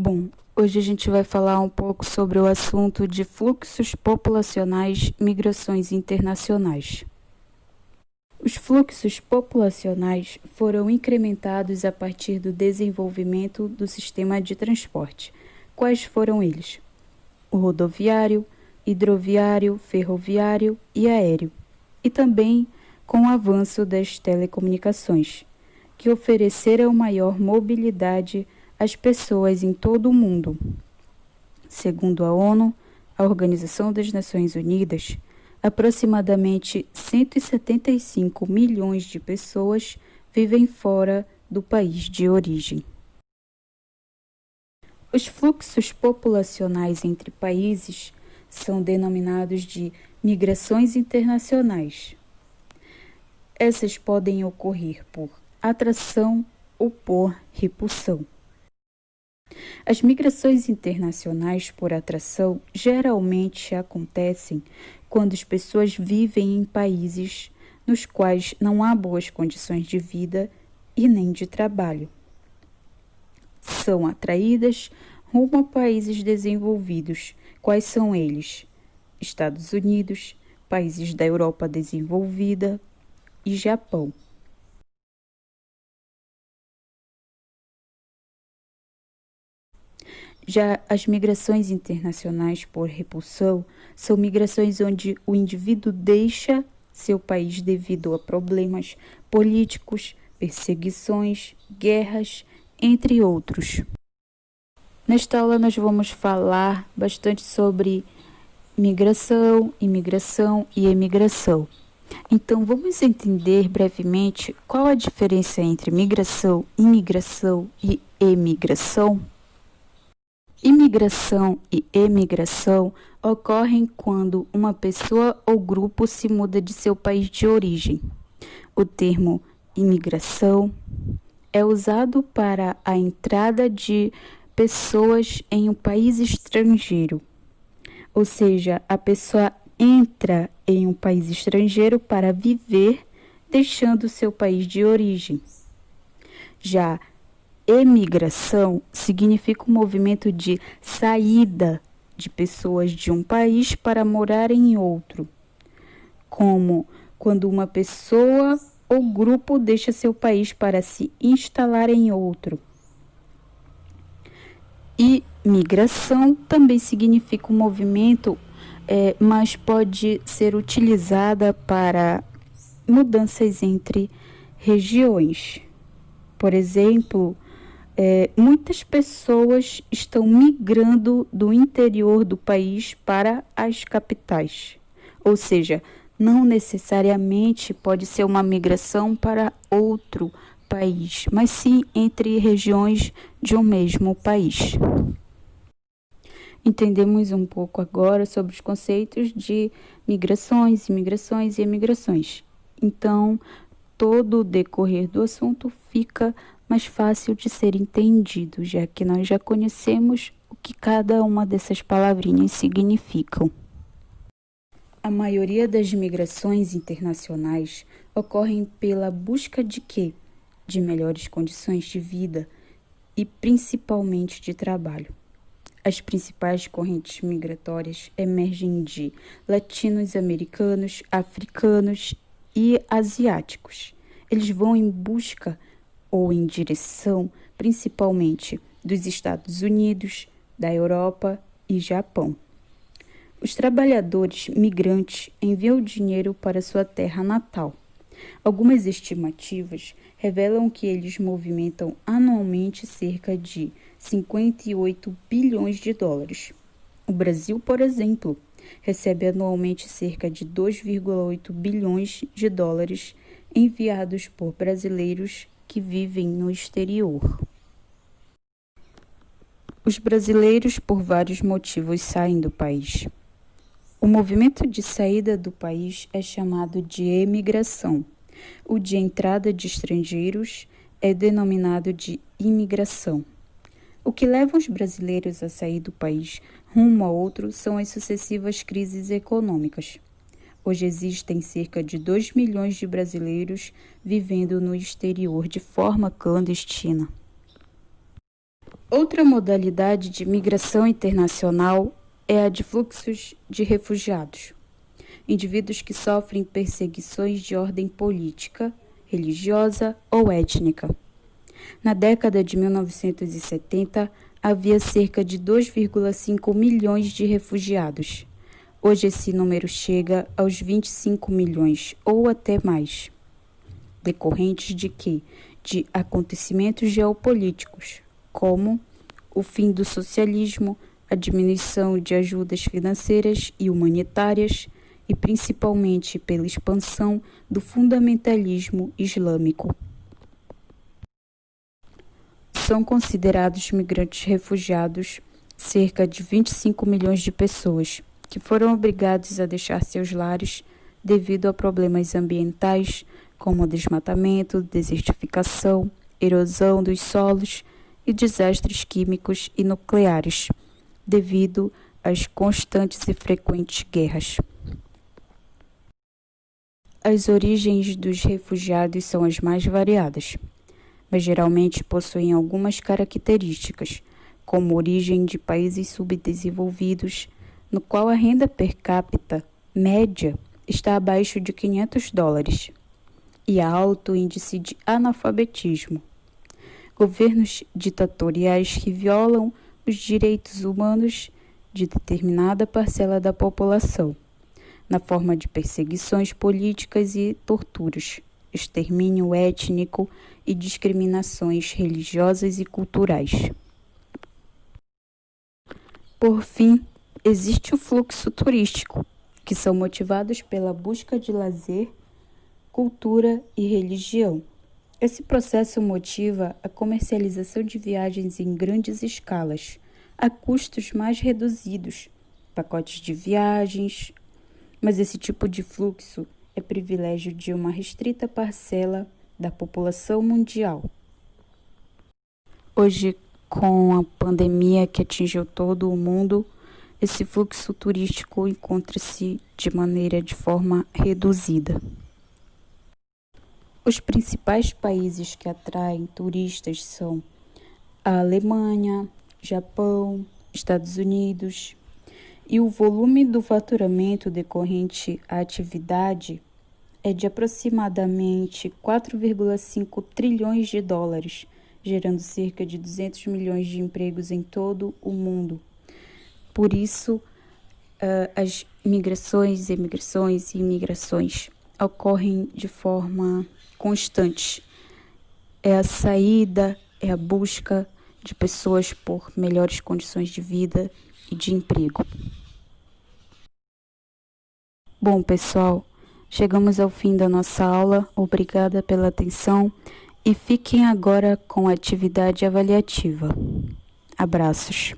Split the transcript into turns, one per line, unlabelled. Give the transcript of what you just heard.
Bom, hoje a gente vai falar um pouco sobre o assunto de fluxos populacionais, migrações internacionais. Os fluxos populacionais foram incrementados a partir do desenvolvimento do sistema de transporte. Quais foram eles? O rodoviário, hidroviário, ferroviário e aéreo, e também com o avanço das telecomunicações, que ofereceram maior mobilidade às pessoas em todo o mundo. Segundo a ONU, a Organização das Nações Unidas, aproximadamente 175 milhões de pessoas vivem fora do país de origem. Os fluxos populacionais entre países são denominados de migrações internacionais. Essas podem ocorrer por atração ou por repulsão. As migrações internacionais por atração geralmente acontecem quando as pessoas vivem em países nos quais não há boas condições de vida e nem de trabalho. São atraídas rumo a países desenvolvidos. Quais são eles? Estados Unidos, países da Europa desenvolvida e Japão. Já as migrações internacionais por repulsão são migrações onde o indivíduo deixa seu país devido a problemas políticos, perseguições, guerras, entre outros. Nesta aula nós vamos falar bastante sobre migração, imigração e emigração. Então vamos entender brevemente qual a diferença entre migração, imigração e emigração. Imigração e emigração ocorrem quando uma pessoa ou grupo se muda de seu país de origem. O termo imigração é usado para a entrada de pessoas em um país estrangeiro, ou seja, a pessoa entra em um país estrangeiro para viver, deixando seu país de origem. Já emigração significa um movimento de saída de pessoas de um país para morar em outro, como quando uma pessoa ou grupo deixa seu país para se instalar em outro. E migração também significa um movimento, mas pode ser utilizada para mudanças entre regiões. Por exemplo, muitas pessoas estão migrando do interior do país para as capitais. Ou seja, não necessariamente pode ser uma migração para outro país, mas sim entre regiões de um mesmo país. Entendemos um pouco agora sobre os conceitos de migrações, imigrações e emigrações. Então, todo o decorrer do assunto fica mais fácil de ser entendido, já que nós já conhecemos o que cada uma dessas palavrinhas significam. A maioria das migrações internacionais ocorrem pela busca de quê? De melhores condições de vida e principalmente de trabalho. As principais correntes migratórias emergem de latinos-americanos, africanos e asiáticos. Eles vão em busca ou em direção principalmente dos Estados Unidos, da Europa e Japão. Os trabalhadores migrantes enviam dinheiro para sua terra natal. Algumas estimativas revelam que eles movimentam anualmente cerca de 58 bilhões de dólares. O Brasil, por exemplo, recebe anualmente cerca de 2,8 bilhões de dólares enviados por brasileiros que vivem no exterior. Os brasileiros, por vários motivos, saem do país. O movimento de saída do país é chamado de emigração. O de entrada de estrangeiros é denominado de imigração. O que leva os brasileiros a sair do país rumo a outro são as sucessivas crises econômicas. Hoje existem cerca de 2 milhões de brasileiros vivendo no exterior de forma clandestina. Outra modalidade de migração internacional é a de fluxos de refugiados, indivíduos que sofrem perseguições de ordem política, religiosa ou étnica. Na década de 1970, havia cerca de 2,5 milhões de refugiados. Hoje esse número chega aos 25 milhões ou até mais, decorrentes de quê? De acontecimentos geopolíticos, como o fim do socialismo, a diminuição de ajudas financeiras e humanitárias e principalmente pela expansão do fundamentalismo islâmico. São considerados migrantes refugiados cerca de 25 milhões de pessoas que foram obrigados a deixar seus lares devido a problemas ambientais como desmatamento, desertificação, erosão dos solos e desastres químicos e nucleares, devido às constantes e frequentes guerras. As origens dos refugiados são as mais variadas, mas geralmente possuem algumas características, como origem de países subdesenvolvidos, no qual a renda per capita média está abaixo de $500, e alto índice de analfabetismo. Governos ditatoriais que violam os direitos humanos de determinada parcela da população, na forma de perseguições políticas e torturas, extermínio étnico e discriminações religiosas e culturais. Por fim, existe o fluxo turístico, que são motivados pela busca de lazer, cultura e religião. Esse processo motiva a comercialização de viagens em grandes escalas, a custos mais reduzidos, pacotes de viagens, mas esse tipo de fluxo é privilégio de uma restrita parcela da população mundial. Hoje, com a pandemia que atingiu todo o mundo, esse fluxo turístico encontra-se de forma reduzida. Os principais países que atraem turistas são a Alemanha, Japão, Estados Unidos, e o volume do faturamento decorrente à atividade é de aproximadamente 4,5 trilhões de dólares, gerando cerca de 200 milhões de empregos em todo o mundo. Por isso, as migrações, emigrações e imigrações ocorrem de forma constante. É a saída, é a busca de pessoas por melhores condições de vida e de emprego. Bom, pessoal, chegamos ao fim da nossa aula. Obrigada pela atenção e fiquem agora com a atividade avaliativa. Abraços.